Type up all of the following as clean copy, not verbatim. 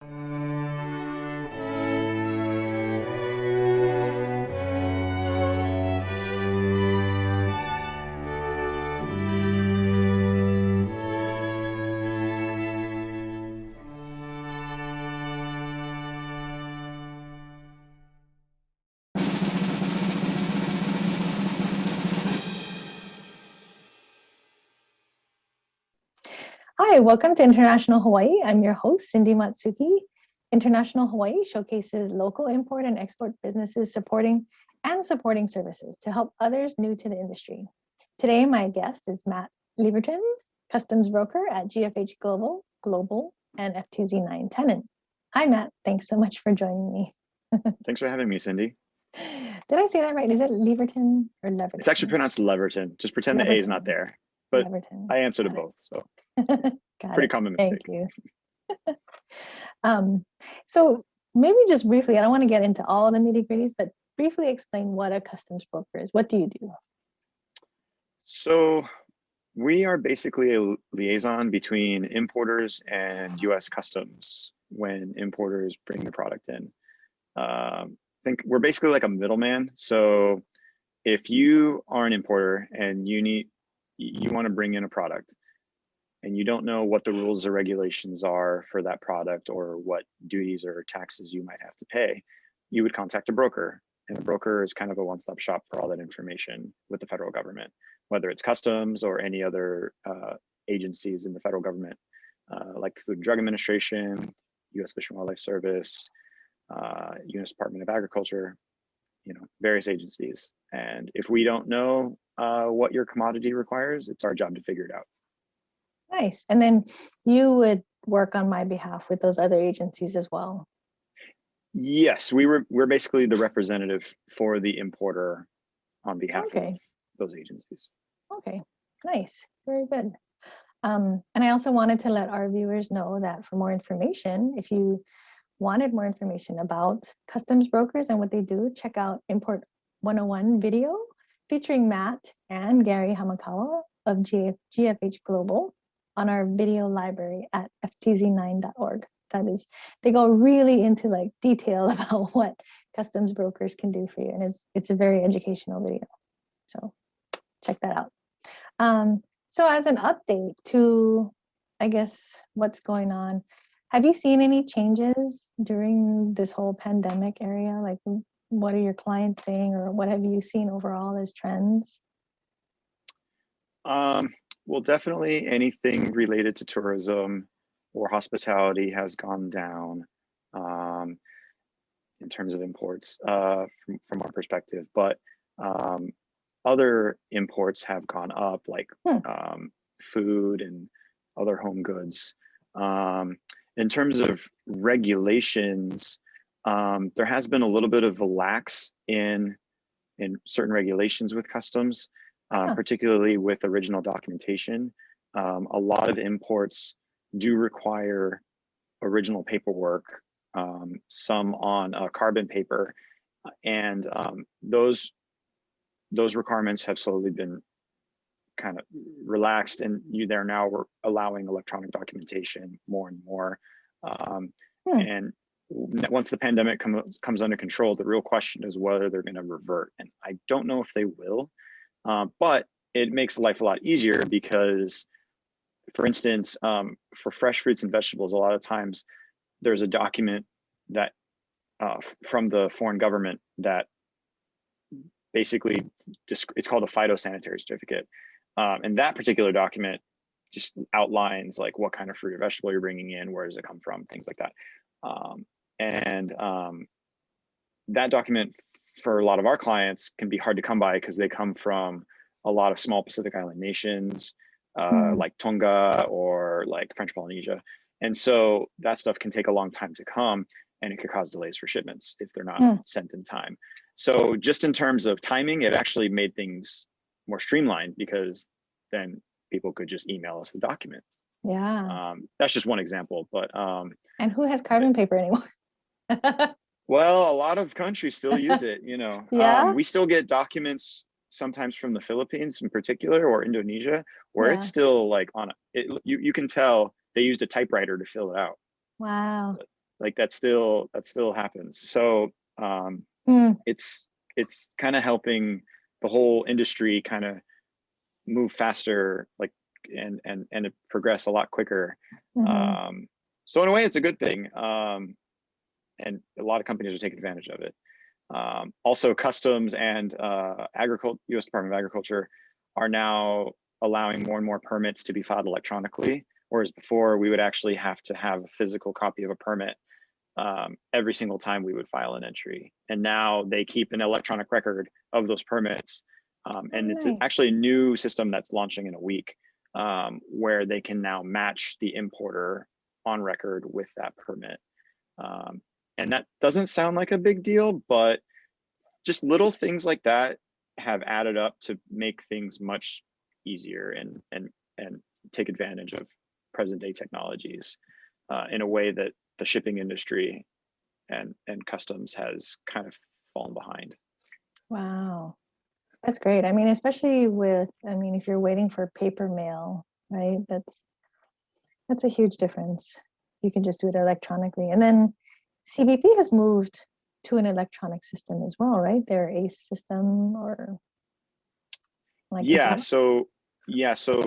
Hi, welcome to International Hawaii. I'm your host, Cindy Matsuki. International Hawaii showcases local import and export businesses supporting services to help others new to the industry. Today, my guest is Matt Leaverton, customs broker at GFH Global, and FTZ9 tenant. Hi, Matt. Thanks so much for joining me. Thanks for having me, Cindy. Did I say that right? Is it Leaverton or Leverton? It's actually pronounced Leverton. Just pretend the A is not there. But Leverton. I answer to both, so Pretty common mistake. Thank you. So maybe just briefly, I don't want to get into all the nitty-gritties, but briefly explain what a customs broker is. What do you do? So we are basically a liaison between importers and US Customs when importers bring the product in. I think we're basically like a middleman. So if you are an importer and you want to bring in a product and you don't know what the rules or regulations are for that product or what duties or taxes you might have to pay, you would contact a broker. And a broker is kind of a one-stop shop for all that information with the federal government, whether it's customs or any other agencies in the federal government, like the Food and Drug Administration, US Fish and Wildlife Service, US Department of Agriculture, various agencies. And if we don't know what your commodity requires, it's our job to figure it out. Nice. And then you would work on my behalf with those other agencies as well. Yes, we're basically the representative for the importer on behalf of those agencies. Okay, nice. Very good. And I also wanted to let our viewers know that for more information, if you wanted more information about customs brokers and what they do, check out Import 101 video featuring Matt and Gary Hamakawa of GFH Global on our video library at ftz9.org. That is, they go really into like detail about what customs brokers can do for you, and it's a very educational video. So check that out. So as an update to, I guess, what's going on, have you seen any changes during this whole pandemic area? Like, what are your clients saying, or what have you seen overall as trends? Well, definitely anything related to tourism or hospitality has gone down in terms of imports from our perspective. But other imports have gone up, like food and other home goods. In terms of regulations, there has been a little bit of a lax in certain regulations with customs, particularly with original documentation. A lot of imports do require original paperwork, some on carbon paper, and those requirements have slowly been kind of relaxed, and they're now allowing electronic documentation more and more. And once the pandemic comes under control, the real question is whether they're going to revert. And I don't know if they will, but it makes life a lot easier because, for instance, for fresh fruits and vegetables, a lot of times there's a document that from the foreign government that basically it's called a Phytosanitary Certificate. And that particular document just outlines like what kind of fruit or vegetable you're bringing in, where does it come from, things like that. That document for a lot of our clients can be hard to come by because they come from a lot of small Pacific Island nations, like Tonga or like French Polynesia. And so that stuff can take a long time to come, and it could cause delays for shipments if they're not sent in time. So just in terms of timing, it actually made things more streamlined because then people could just email us the document. Yeah. That's just one example, but and who has carbon paper anymore? Well, a lot of countries still use it, Yeah. We still get documents sometimes from the Philippines in particular, or Indonesia, where it's still like you can tell they used a typewriter to fill it out. Wow. like that still happens. So Mm, it's kind of helping the whole industry kind of move faster, like and it progress a lot quicker. mhm. So in a way, it's a good thing, and a lot of companies are taking advantage of it. Also, customs and U.S. Department of Agriculture are now allowing more and more permits to be filed electronically, whereas before we would actually have to have a physical copy of a permit every single time we would file an entry. And now they keep an electronic record of those permits. And it's Nice. actually a new system that's launching in a week, where they can now match the importer on record with that permit. And that doesn't sound like a big deal, but just little things like that have added up to make things much easier and take advantage of present day technologies in a way that the shipping industry and customs has kind of fallen behind. Wow. That's great. I mean, especially with, I mean, if you're waiting for paper mail, right? That's a huge difference. You can just do it electronically. And then CBP has moved to an electronic system as well, right? Their ACE system or like is Yeah, that? so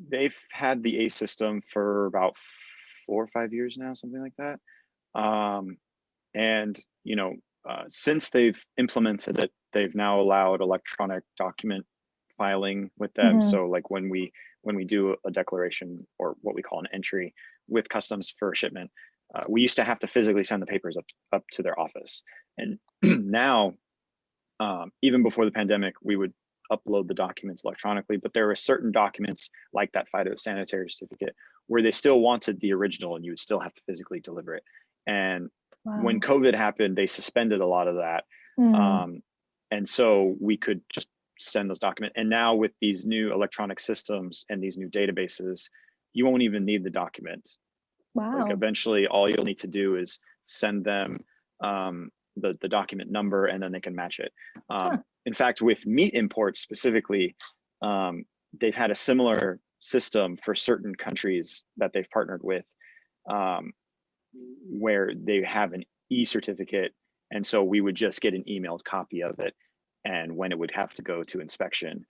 they've had the ACE system for about 4 or 5 years now, something like that. And since they've implemented it, they've now allowed electronic document filing with them. Mhm. So like when we do a declaration or what we call an entry with customs for a shipment, we used to have to physically send the papers up to their office, and now even before the pandemic, we would upload the documents electronically, but there were certain documents like that Phytosanitary Certificate where they still wanted the original and you would still have to physically deliver it. And when Wow. COVID happened, they suspended a lot of that. Mm. Um, and so we could just send those documents. And now with these new electronic systems and these new databases, you won't even need the document. Like Wow. eventually all you'll need to do is send them the document number and then they can match it. Huh. In fact, with meat imports specifically, they've had a similar system for certain countries that they've partnered with, where they have an e-certificate. And so we would just get an emailed copy of it. And when it would have to go to inspection,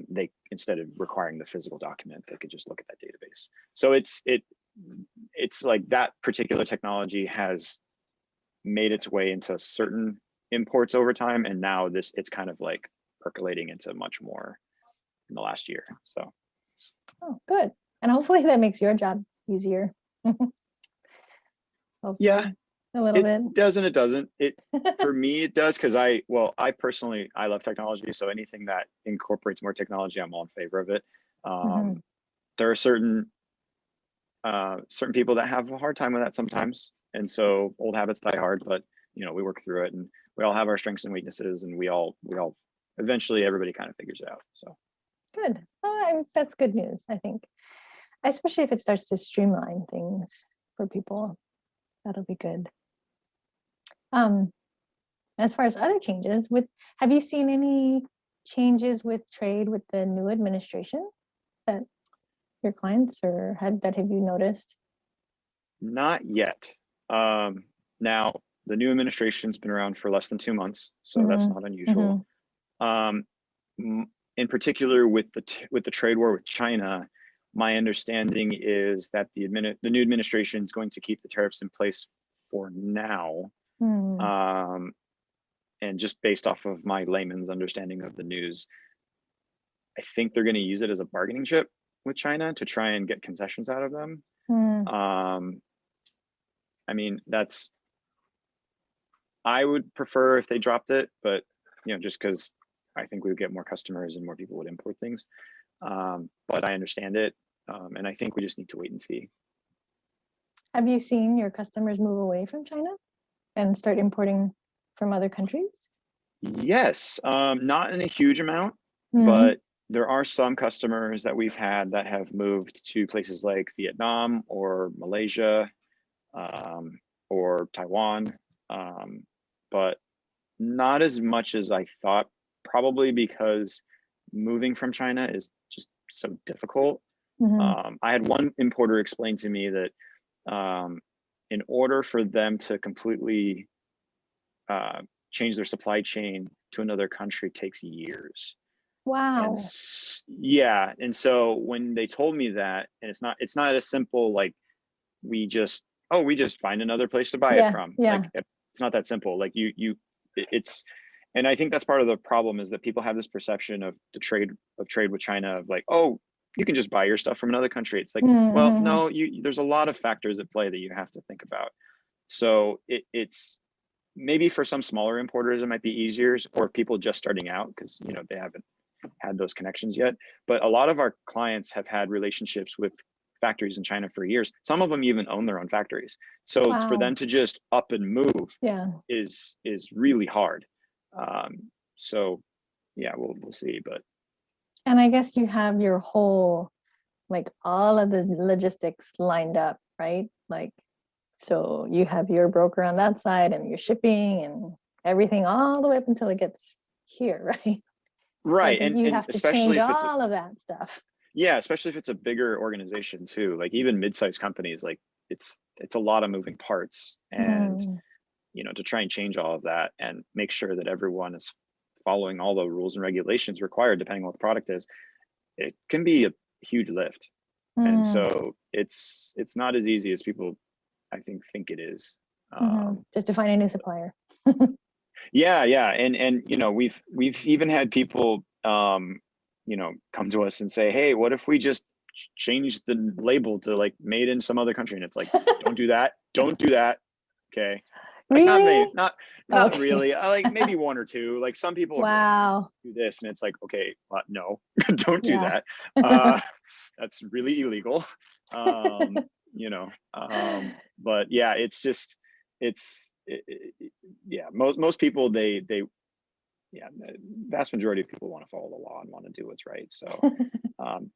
they, instead of requiring the physical document, they could just look at that database. So it's like that particular technology has made its way into certain imports over time, and now it's kind of like percolating into much more in the last year. So Oh, good. And hopefully that makes your job easier. yeah, Hopefully a little it bit. does and it doesn't. It for me it does, because I personally I love technology, so anything that incorporates more technology, I'm all in favor of it. Mhm. There are certain people that have a hard time with that sometimes, and so old habits die hard, but we work through it, and we all have our strengths and weaknesses, and we all eventually everybody kind of figures it out. So Good. That's good news, I think. Especially if it starts to streamline things for people. That'll be good. Um, as far as other changes, have you seen any changes with trade with the new administration that your clients or have you noticed? not yet. Now the new administration's been around for less than 2 months, so that's Mm-hmm. not unusual. Mm-hmm. Um, in particular, with the trade war with China, my understanding is that the new administration is going to keep the tariffs in place for now. Mm. And just based off of my layman's understanding of the news, I think they're going to use it as a bargaining chip with China to try and get concessions out of them. Mm. I mean, I would prefer if they dropped it, but just because I think we would get more customers and more people would import things. But I understand it, and I think we just need to wait and see. Have you seen your customers move away from China and start importing from other countries? Yes, not in a huge amount, Mm. but there are some customers that we've had that have moved to places like Vietnam or Malaysia, or Taiwan, but not as much as I thought, probably because moving from China is just so difficult. Mm-hmm. I had one importer explain to me that in order for them to completely change their supply chain to another country takes years. And Wow. yeah, and so when they told me that, and it's not as simple like we just find another place to buy it Yeah, from. yeah. Like it's not that simple. Like it's, and I think that's part of the problem is that people have this perception of the trade with China of like, oh, you can just buy your stuff from another country. It's like, well, Mm-hmm. no, there's a lot of factors at play that you have to think about. So it's maybe for some smaller importers it might be easier, or people just starting out because they haven't had those connections yet. But a lot of our clients have had relationships with factories in China for years. Some of them even own their own factories. So for them Wow. to just up and move Yeah. is really hard. So yeah, we'll see. But And I guess you have your whole, like all of the logistics lined up, right? Like, so you have your broker on that side and your shipping and everything all the way up until it gets here, right? So I right, think you and have to especially change if it's all of that stuff. yeah, especially if it's a bigger organization too. Like even mid-sized companies, like it's a lot of moving parts, and Mm, to try and change all of that and make sure that everyone is following all the rules and regulations required depending on what the product is, it can be a huge lift. And mm, so it's not as easy as people I think it is. Just to find a new supplier. Yeah, and we've even had people come to us and say, hey, what if we just change the label to like made in some other country? And it's like, don't do that, okay. Like not many, Really? not Okay. really. I like maybe one or two. Like some people will be like, hey, Wow. do this, and it's like, okay, no, don't do Yeah. that. That's really illegal. But yeah, it's just yeah. Most people yeah, the vast majority of people want to follow the law and want to do what's right. So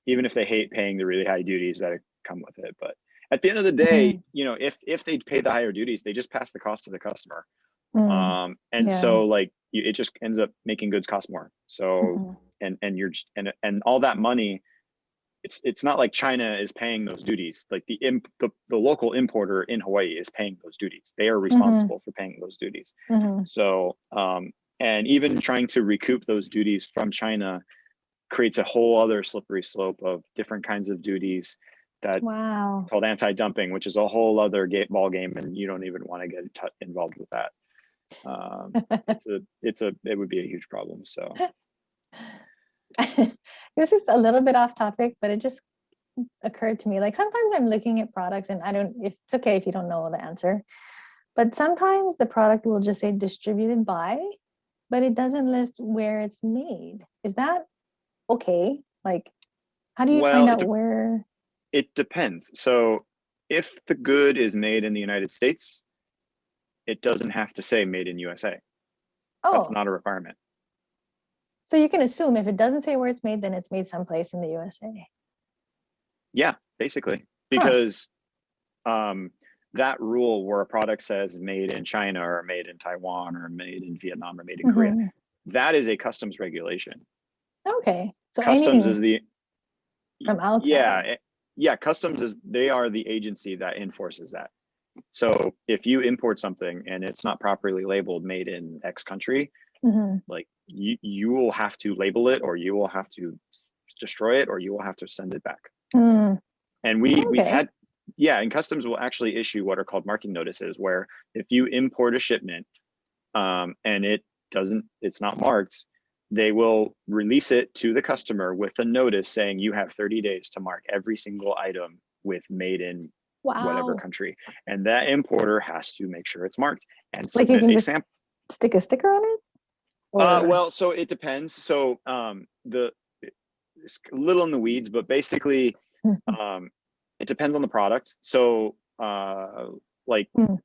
even if they hate paying the really high duties that come with it, but at the end of the day, Mm, if they pay the higher duties, they just pass the cost to the customer. mm, And yeah. so like it just ends up making goods cost more. So Mhm. and you're just, and all that money, it's not like China is paying those duties. Like the local importer in Hawaii is paying those duties. They are Mhm. responsible for paying those duties. Mhm. So and even trying to recoup those duties from China creates a whole other slippery slope of different kinds of duties that Wow. called anti-dumping, which is a whole other ball game, and you don't even want to get involved with that. It would be a huge problem. So This is a little bit off topic, but it just occurred to me. Like sometimes I'm looking at products and I don't, if it's okay if you don't know the answer, but sometimes the product will just say distributed by, but it doesn't list where it's made. Is that okay? Like, how do you well, find out where? it depends. So if the good is made in the United States, it doesn't have to say made in USA. That's Oh, not a requirement. so you can assume if it doesn't say where it's made, then it's made someplace in the USA. Yeah, basically, Huh. because um, that rule where a product says made in China or made in Taiwan or made in Vietnam or made in Korea, Hmm. that is a customs regulation. Okay. So Customs anything is the from yeah, outside. yeah, customs is, they are the agency that enforces that. So if you import something and it's not properly labeled made in X country, Hmm. like you will have to label it, or you will have to destroy it, or you will have to send it back. Mm, And we've okay. had, yeah, and customs will actually issue what are called marking notices, where if you import a shipment and it's not marked, they will release it to the customer with a notice saying you have 30 days to mark every single item with made in whatever Wow. country, and that importer has to make sure it's marked and Like you submit can a just sample. stick a sticker on it or Well, so it depends. So the it's a little in the weeds, but basically um, it depends on the product. So like mm,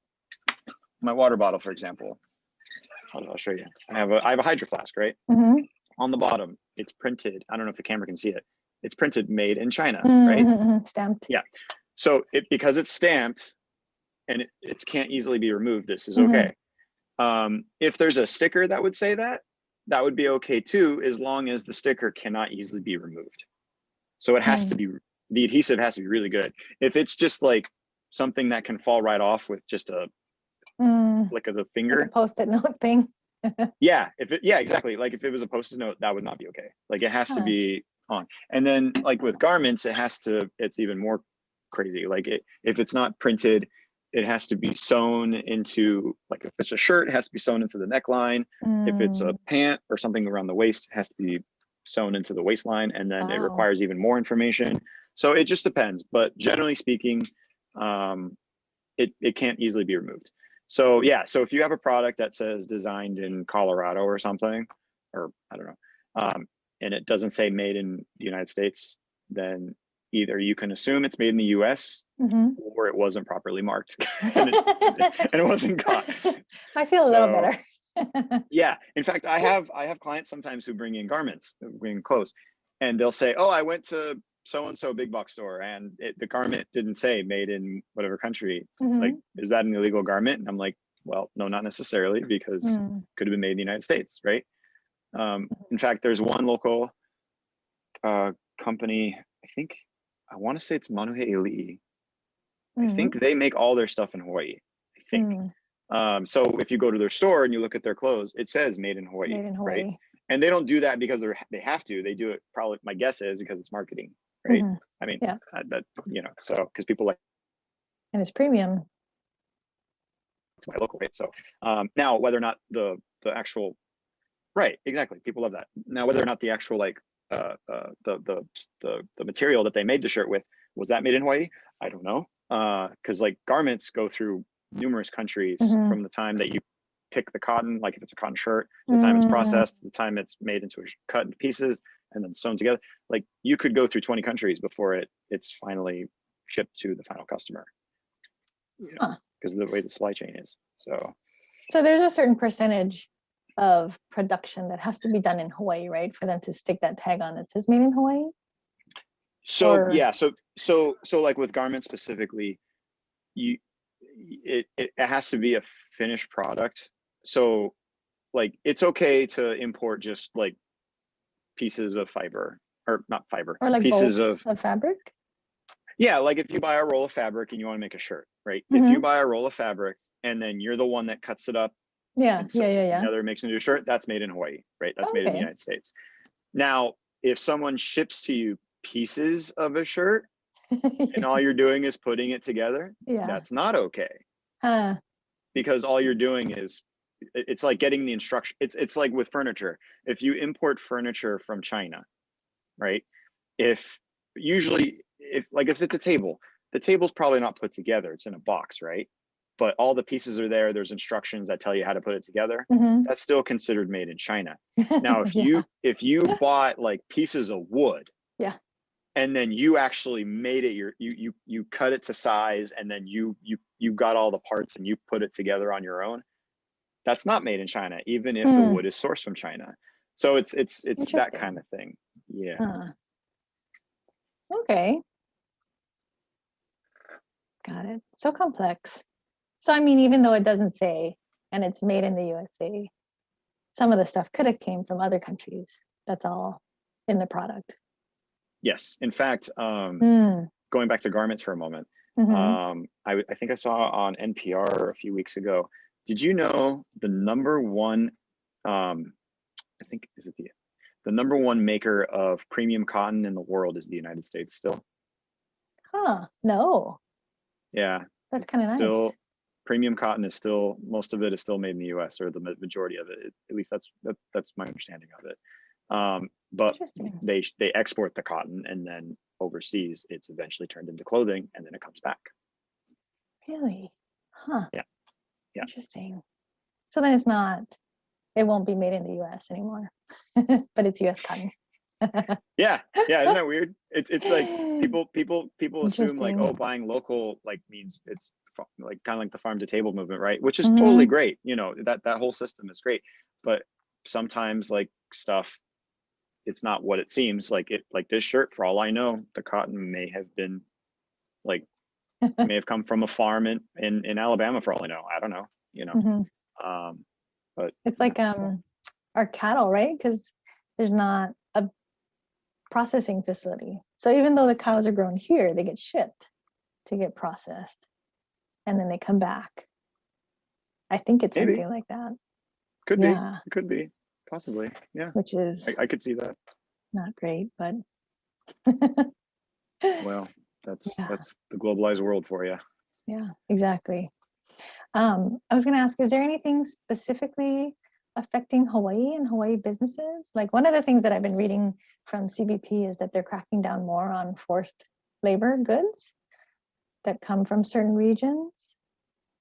my water bottle, for example, I'll show you. I have a hydro flask, right? mhm, On the bottom, it's printed. I don't know if the camera can see it. It's printed made in China, right? stamped. Yeah. So because it's stamped and it can't easily be removed, this is Mhm, okay. If there's a sticker that would say that, that would be okay too, as long as the sticker cannot easily be removed. So it has to mm, be, the adhesive has to be really good. If it's just like something that can fall right off with just a flick of the like a finger. Post-it note thing. Yeah, exactly. Like if it was a Post-it note, that would not be okay. Like it has to be on. And then like with garments, it's even more crazy. Like if it's not printed, it has to be sewn into, like if it's a shirt, it has to be sewn into the neckline. If it's a pant or something around the waist, it has to be sewn into the waistline, and then it requires even more information. So it just depends. But generally speaking, it can't easily be removed. So yeah, so if you have a product that says designed in Colorado or something, or I don't know, and it doesn't say made in the United States, then either you can assume it's made in the US or it wasn't properly marked and it wasn't caught. I feel a little better. Yeah, in fact, I have clients sometimes who bring in garments, bring in clothes, and they'll say, oh, I went to so-and-so big box store and the garment didn't say made in whatever country. Like, is that an illegal garment? And I'm like, well, no, not necessarily, because it could have been made in the United States, right? In fact, there's one local company, I want to say it's Manuhe Ili. I think they make all their stuff in Hawaii, I think. So if you go to their store and you look at their clothes, it says made in Hawaii, right? And they don't do that because they have to. They do it, probably, my guess is, because it's marketing, right? I mean, that, you know, so because people like, and it's premium. It's my local, right? So now whether or not the actual, right, exactly, people love that. Now whether or not the actual like the material that they made the shirt with, was that made in Hawaii? I don't know, because like garments go through numerous countries from the time that you pick the cotton, like if it's a cotton shirt, the time it's processed, the time it's made into cut into pieces and then sewn together. Like you could go through 20 countries before it's finally shipped to the final customer, you know, because of the way the supply chain is. So there's a certain percentage of production that has to be done in Hawaii, right, for them to stick that tag on that says made in Hawaii? So yeah, so like with garments specifically, it has to be a finished product. So like it's okay to import just like pieces of fiber, or not fiber, or like pieces of fabric. Yeah, like if you buy a roll of fabric and you want to make a shirt, right? If you buy a roll of fabric and then you're the one that cuts it up, together makes a new shirt, that's made in Hawaii, right? That's made in the United States. Now, if someone ships to you pieces of a shirt and all you're doing is putting it together, that's not okay. Because all you're doing is, it's like getting the instruction. It's like with furniture. If you import furniture from China, right? If it's a table, the table's probably not put together. It's in a box, right? But all the pieces are there. There's instructions that tell you how to put it together. That's still considered made in China. Now, if you bought like pieces of wood, and then you actually made it, you cut it to size, and then you got all the parts and you put it together on your own, that's not made in China, even if the wood is sourced from China. So it's that kind of thing. Yeah. Okay. Got it. So complex. So I mean, even though it doesn't say, and it's made in the USA, some of the stuff could have came from other countries. That's all in the product. Yes. In fact, going back to garments for a moment, I think I saw on NPR a few weeks ago, did you know the number one, I think, is it the number one maker of premium cotton in the world is the United States still? No. Yeah. That's kind of nice. Still, premium cotton is still, most of it is still made in the US, or the majority of it. At least that's my understanding of it. But they export the cotton, and then overseas it's eventually turned into clothing, and then it comes back. Really? Yeah. Interesting. So then it won't be made in the US anymore, but it's US cotton. Yeah, isn't that weird? It's like people assume like, oh, buying local like means it's like kind of like the farm to table movement, right? Which is totally great. You know, that whole system is great, but sometimes like stuff, it's not what it seems. Like this shirt, for all I know, the cotton may have been like may have come from a farm in Alabama, for all I know. I don't know, you know. But it's like our cattle, right? Because there's not a processing facility. So even though the cows are grown here, they get shipped to get processed. and then they come back. I think it's Maybe. something like that. Could Yeah. be. It could be. Possibly. Yeah. Which is I could see that. not great, but Well, that's yeah. the globalized world for you. Yeah, exactly. I was going to ask, is there anything specifically affecting Hawaii and Hawaii businesses? Like, one of the things that I've been reading from CBP is that they're cracking down more on forced labor goods that come from certain regions.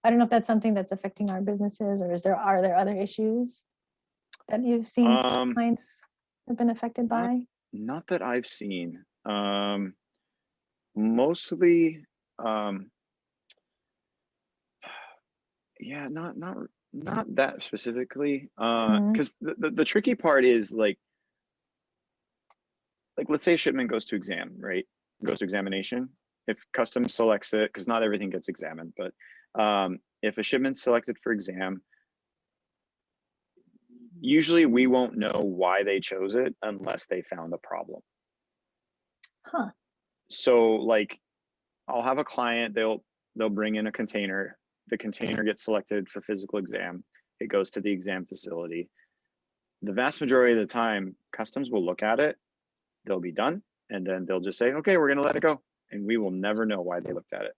I don't know if that's something that's affecting our businesses, or are there other issues that you've seen clients have been affected by? Not that I've seen. Mostly, yeah, not that specifically. Because the tricky part is like let's say a shipment goes to exam, right? Goes to examination. If customs selects it, because not everything gets examined, but if a shipment's selected for exam, usually we won't know why they chose it unless they found a problem. Huh. So like, I'll have a client, they'll bring in a container. The container gets selected for physical exam. It goes to the exam facility. The vast majority of the time, customs will look at it, they'll be done, and then they'll just say, okay, we're gonna let it go. And we will never know why they looked at it.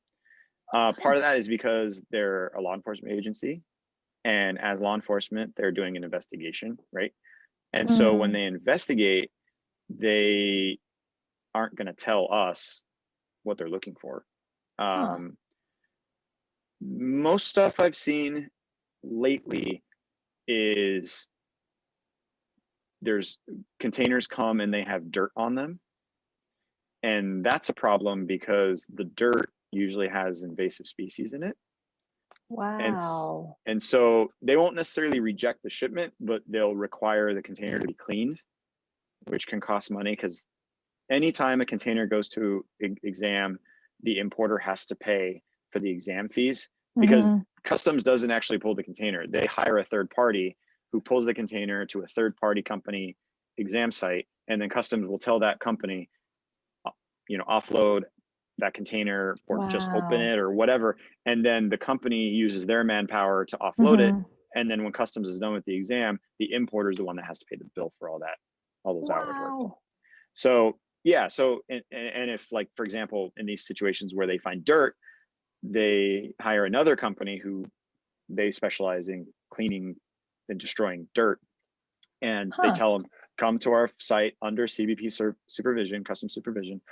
Part of that is because they're a law enforcement agency. And as law enforcement, they're doing an investigation, right? And so when they investigate, they aren't gonna tell us what they're looking for. Most stuff I've seen lately is there's containers come and they have dirt on them. And that's a problem because the dirt usually has invasive species in it. Wow. And so they won't necessarily reject the shipment, but they'll require the container to be cleaned, which can cost money because anytime a container goes to exam, the importer has to pay for the exam fees because customs doesn't actually pull the container. They hire a third party who pulls the container to a third party company exam site, and then customs will tell that company, offload that container or just open it or whatever. And then the company uses their manpower to offload it. And then when customs is done with the exam, the importer is the one that has to pay the bill for all those hours worked. So yeah, and if, like, for example, in these situations where they find dirt, they hire another company who they specialize in cleaning and destroying dirt. And they tell them, come to our site under CBP supervision, custom supervision,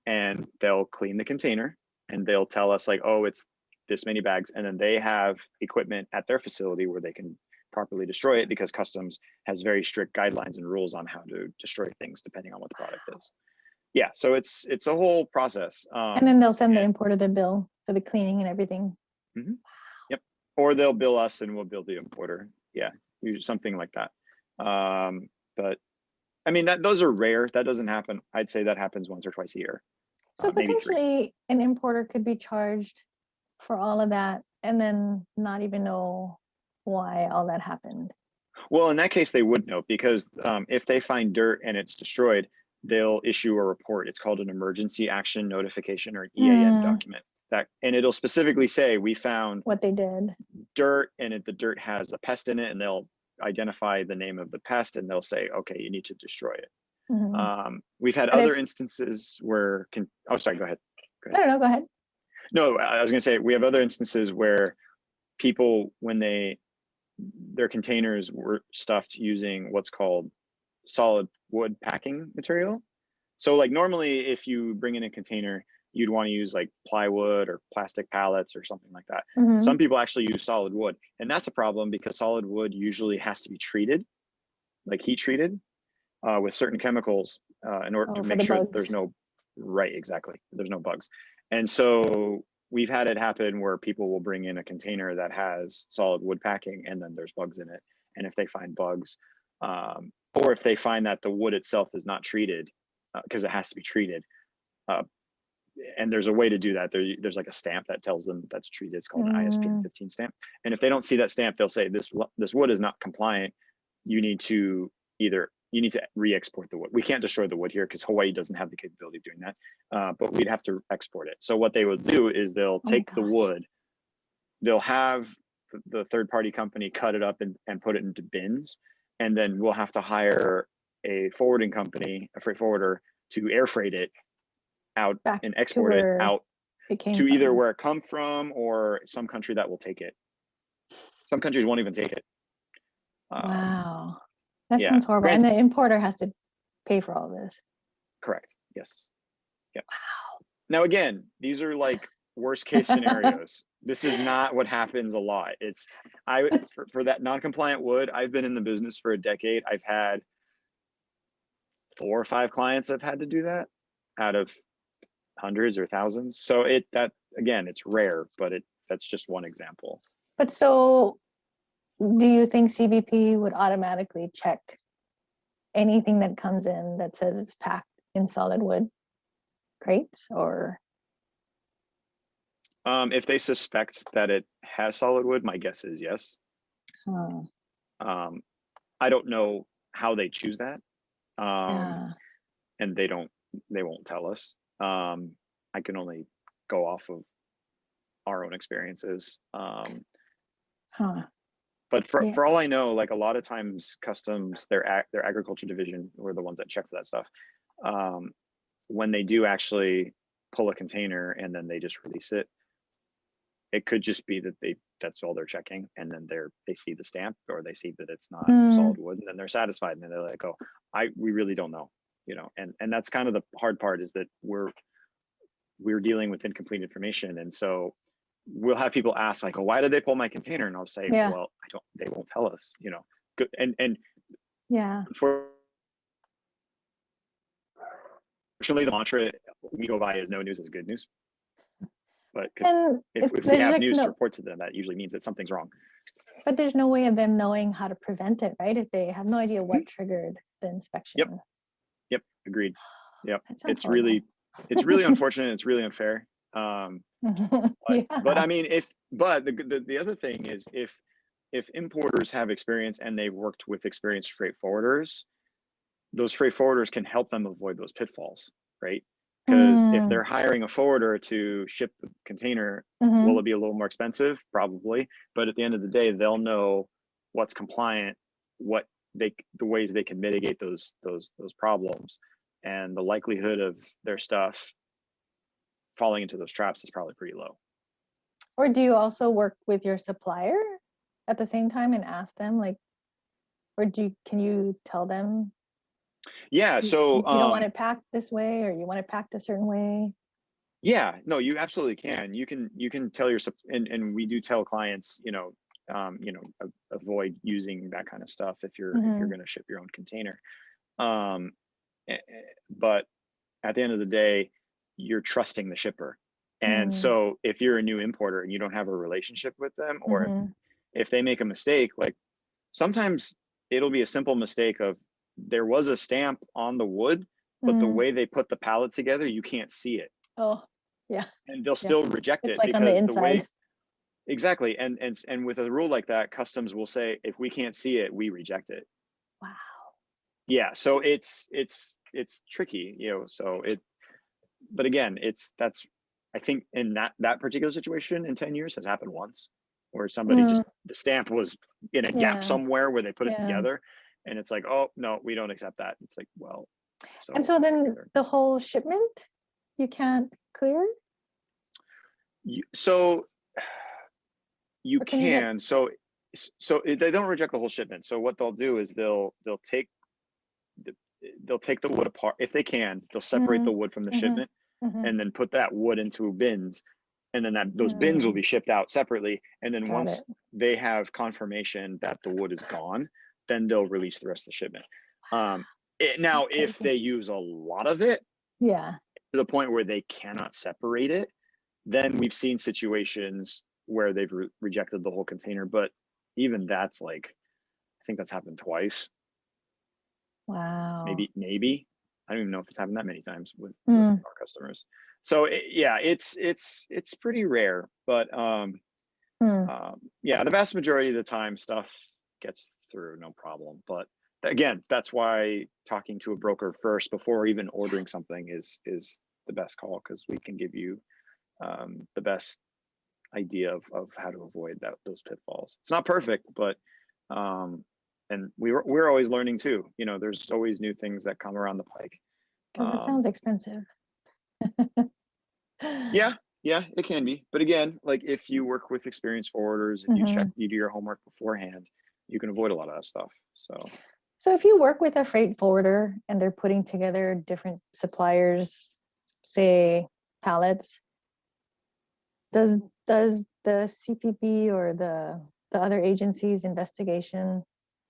and they'll clean the container and they'll tell us like, oh, it's this many bags. And then they have equipment at their facility where they can properly destroy it because customs has very strict guidelines and rules on how to destroy things depending on what the product is. Yeah, so it's a whole process. And then they'll send the importer the bill for the cleaning and everything. Yep. Or they'll bill us and we'll bill the importer. Yeah, usually something like that. But I mean, those are rare. That doesn't happen. I'd say that happens once or twice a year. So potentially an importer could be charged for all of that and then not even know why all that happened. Well, in that case, they would know because if they find dirt and it's destroyed, they'll issue a report. It's called an emergency action notification or an EAN document. And it'll specifically say we found what they did, dirt, and the dirt has a pest in it, and they'll identify the name of the pest and they'll say, okay, you need to destroy it. We've had other instances where oh, sorry, go ahead. No, go ahead. No, I was gonna say, we have other instances where people, when their containers were stuffed using what's called solid wood packing material. So like normally if you bring in a container, you'd want to use like plywood or plastic pallets or something like that. Some people actually use solid wood, and that's a problem because solid wood usually has to be treated, like heat treated with certain chemicals in order to make sure that there's no, there's no bugs. And so we've had it happen where people will bring in a container that has solid wood packing and then there's bugs in it. And if they find bugs, or if they find that the wood itself is not treated, because it has to be treated, and there's a way to do that. There's like a stamp that tells them that's treated. It's called an ISPM 15 stamp. And if they don't see that stamp, they'll say this wood is not compliant. You need to re-export the wood. We can't destroy the wood here because Hawaii doesn't have the capability of doing that, but we'd have to export it. So what they will do is they'll take the wood they'll have the third party company cut it up and put it into bins, and then we'll have to hire a forwarding company, a freight forwarder, to air freight it out Back and to export it where out it came to either from. where it come from or some country that will take it. Some countries won't even take it. Wow, that Yeah. sounds horrible. And the importer has to pay for all this. Correct. Yes. Yeah. Wow. Now, again, these are like worst case scenarios. This is not what happens a lot. It's for that non-compliant wood, I've been in the business for a decade. I've had 4 or 5 clients I've had to do that out of hundreds or thousands. So that again, it's rare, but that's just one example. But so do you think CBP would automatically check anything that comes in that says it's packed in solid wood crates, or? If they suspect that it has solid wood, my guess is yes. I don't know how they choose that. Yeah. And they won't tell us. I can only go off of our own experiences. But for all I know, like a lot of times customs, their agriculture division were the ones that check for that stuff. When they do actually pull a container and then they just release it, it could just be that that's all they're checking, and then they see the stamp or they see that it's not solid wood, and then they're satisfied, and then they're like, oh, we really don't know, and that's kind of the hard part, is that we're dealing with incomplete information. And so we'll have people ask like, oh, why did they pull my container? And I'll say, well, they won't tell us, good. And yeah, unfortunately the mantra we go by is no news is good news. But if we have news to report to them, that usually means that something's wrong. But there's no way of them knowing how to prevent it, right? If they have no idea what triggered the inspection. Yep. Agreed. Yep. It's horrible. really unfortunate. It's really unfair. But I mean, the other thing is, if importers have experience and they've worked with experienced freight forwarders, those freight forwarders can help them avoid those pitfalls, right? Because if they're hiring a forwarder to ship the container, will it be a little more expensive? Probably. But at the end of the day, they'll know what's compliant, the ways they can mitigate those problems, and the likelihood of their stuff falling into those traps is probably pretty low. Or do you also work with your supplier at the same time and ask them, like, or can you tell them? Yeah, so you don't want it packed this way, or you want it packed a certain way? Yeah, no, you absolutely can. You can tell your and we do tell clients, avoid using that kind of stuff if you're going to ship your own container. But at the end of the day, you're trusting the shipper. And so if you're a new importer and you don't have a relationship with them, or if they make a mistake, like sometimes it'll be a simple mistake of there was a stamp on the wood, but the way they put the pallet together, you can't see it. Oh, yeah. And they'll still reject it like because on the inside. Exactly. And with a rule like that, customs will say, if we can't see it, we reject it. Wow. Yeah. So it's tricky, but again, that's, I think in that particular situation in 10 years has happened once, where somebody just, the stamp was in a gap somewhere where they put it together, and it's like, oh no, we don't accept that. It's like, well, so then the whole shipment you can't clear? You can. So they don't reject the whole shipment. So what they'll do is they'll take the wood apart if they can. They'll separate the wood from the shipment, and then put that wood into bins, and then those bins will be shipped out separately. And then once they have confirmation that the wood is gone, then they'll release the rest of the shipment. Now, if they use a lot of it, to the point where they cannot separate it, then we've seen situations where they've rejected the whole container. But even that's like, I think that's happened twice. Wow. Maybe. I don't even know if it's happened that many times with our customers. So it's pretty rare, but the vast majority of the time stuff gets through, no problem. But again, that's why talking to a broker first before even ordering something is the best call, because we can give you the best idea of how to avoid those pitfalls. It's not perfect, but and we're always learning too. You know, there's always new things that come around the pike. Because it sounds expensive. Yeah, it can be. But again, like if you work with experienced forwarders and you do your homework beforehand, you can avoid a lot of that stuff. So if you work with a freight forwarder and they're putting together different suppliers, say pallets, does the CPP or the other agency's investigation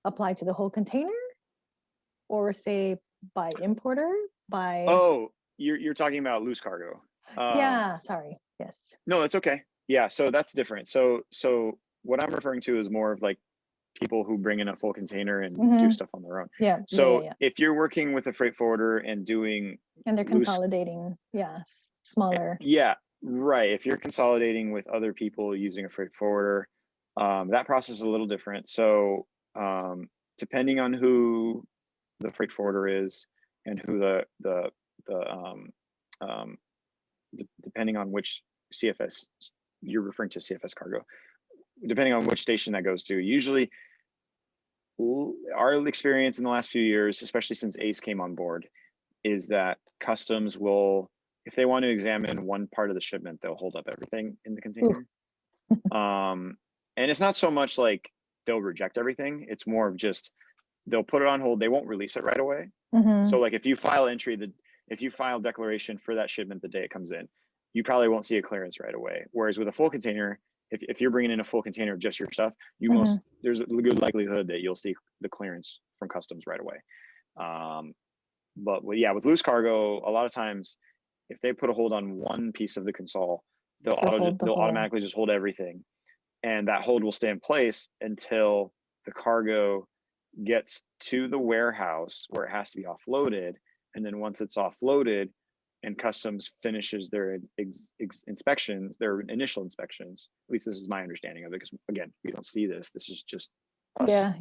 apply to the whole container, or say by importer? Oh, you're talking about loose cargo. Yeah, sorry. Yes. No, it's okay. Yeah, so that's different. So what I'm referring to is more of like people who bring in a full container and do stuff on their own. Yeah. So if you're working with a freight forwarder and they're consolidating, smaller. Yeah, right. If you're consolidating with other people using a freight forwarder, that process is a little different. So depending on who the freight forwarder is and who depending on which CFS, you're referring to CFS cargo, depending on which station that goes to, usually our experience in the last few years, especially since ACE came on board, is that customs will, if they want to examine one part of the shipment, they'll hold up everything in the container. And it's not so much like they'll reject everything. It's more of just, they'll put it on hold. They won't release it right away. So like if you file if you file declaration for that shipment the day it comes in, you probably won't see a clearance right away. Whereas with a full container, if you're bringing in a full container of just your stuff, there's a good likelihood that you'll see the clearance from customs right away. But yeah, with loose cargo, a lot of times, if they put a hold on one piece of the console, they'll automatically just hold everything, and that hold will stay in place until the cargo gets to the warehouse where it has to be offloaded. And then once it's offloaded and customs finishes their inspections, their initial inspections, at least this is my understanding of it, because again, we don't see this. This is just us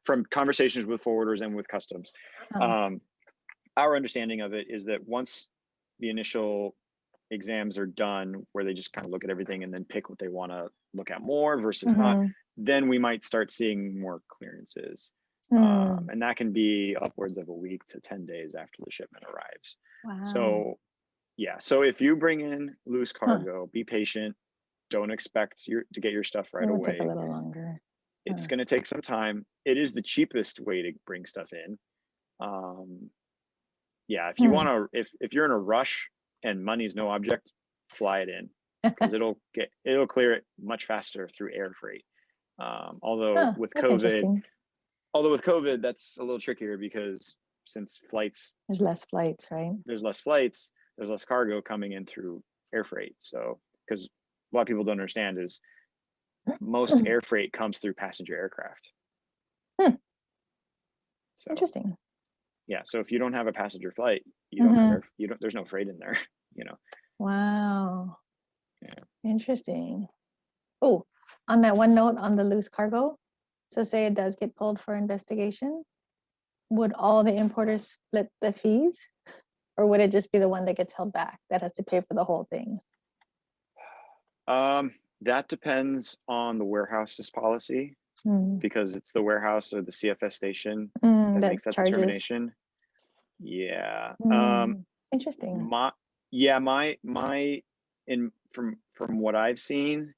from conversations with forwarders and with customs. Our understanding of it is that once the initial exams are done, where they just kind of look at everything and then pick what they want to look at more versus not, then we might start seeing more clearances. And that can be upwards of a week to 10 days after the shipment arrives. Wow. So yeah, so if you bring in loose cargo, be patient. Don't expect to get your stuff right away. Take a little longer. It's going to take some time. It is the cheapest way to bring stuff in. Yeah, if you want to, if you're in a rush and money's no object, fly it in, because it'll clear it much faster through air freight. Although with COVID, that's a little trickier, because since there's less flights, right? There's less flights, there's less cargo coming in through air freight. So, because a lot of people don't understand is most air freight comes through passenger aircraft. So, interesting. Yeah, so if you don't have a passenger flight, you don't have there's no freight in there, you know. Wow. Yeah. Interesting. Oh, on that one note on the loose cargo, so say it does get pulled for investigation, would all the importers split the fees, or would it just be the one that gets held back that has to pay for the whole thing? That depends on the warehouse's policy, because it's the warehouse or the CFS station that makes that determination. Yeah. Interesting. From what I've seen,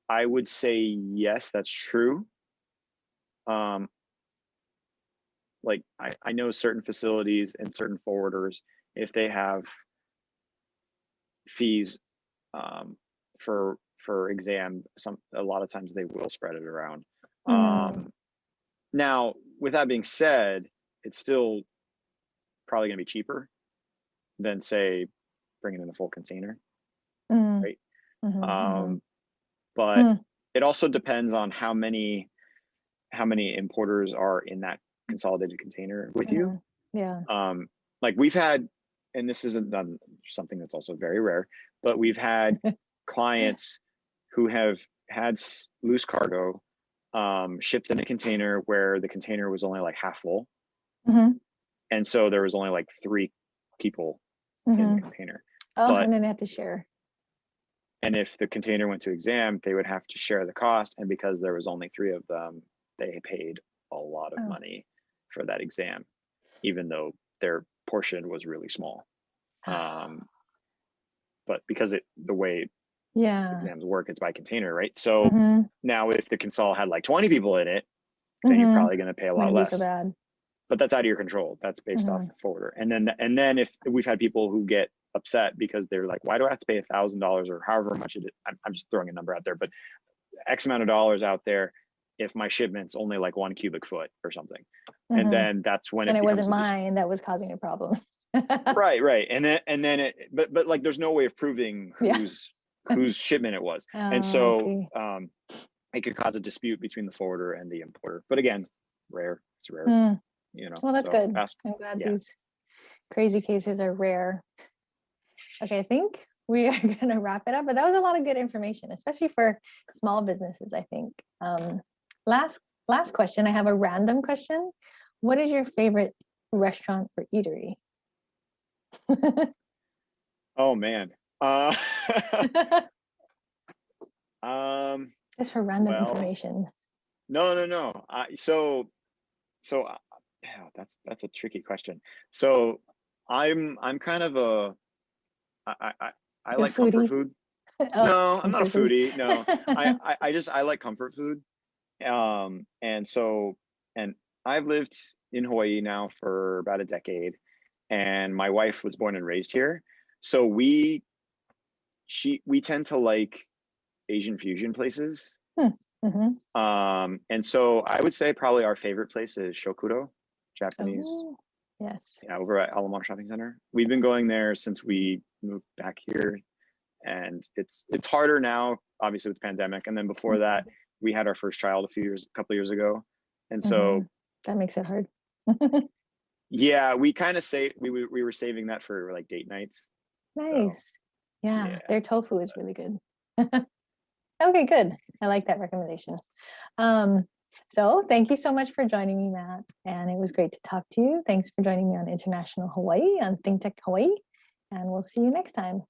I would say yes, that's true. Like I know certain facilities and certain forwarders, if they have fees for exam, a lot of times they will spread it around. Now, with that being said, it's still probably going to be cheaper than, say, bringing in a full container, right? But it also depends on how many importers are in that consolidated container with you. Yeah. Like we've had, and this isn't something that's also very rare, but we've had clients who have had loose cargo shipped in a container where the container was only like half full. And so there was only like 3 people in the container. And then they had to share. And if the container went to exam, they would have to share the cost. And because there was only 3 of them, they paid a lot of money for that exam, even though their portion was really small. But because the way exams work, it's by container, right? So now if the console had like 20 people in it, then you're probably going to pay a lot less. So bad. But that's out of your control. That's based off the forwarder. And then if we've had people who get upset because they're like, why do I have to pay $1,000 or however much it is? I'm just throwing a number out there, but X amount of dollars out there if my shipment's only like 1 cubic foot or something. And then that's when it wasn't mine that was causing a problem. Right. And then but like there's no way of proving whose shipment it was. And so it could cause a dispute between the forwarder and the importer. But again, rare. It's rare. You know. Well, that's good. I'm glad these crazy cases are rare. Okay, I think we are going to wrap it up, but that was a lot of good information, especially for small businesses, I think. Last question. I have a random question. What is your favorite restaurant or eatery? Oh man. Just for random information. No. That's a tricky question. So I'm kind of I like comfort food. No, I'm not a foodie. No, I like comfort food. And I've lived in Hawaii now for about a decade, and my wife was born and raised here. So we tend to like Asian fusion places. And so I would say probably our favorite place is Shokuro, Japanese. Oh, yes. Yeah, over at Alamar Shopping Center. We've been going there since we moved back here, and it's harder now, obviously with the pandemic. And then before that, we had our first child a couple of years ago, and so that makes it hard. Yeah, we kind of we were saving that for like date nights. Nice. So, yeah, their tofu is really good. Okay, good. I like that recommendation. So thank you so much for joining me, Matt. And it was great to talk to you. Thanks for joining me on International Hawaii, on ThinkTech Hawaii. And we'll see you next time.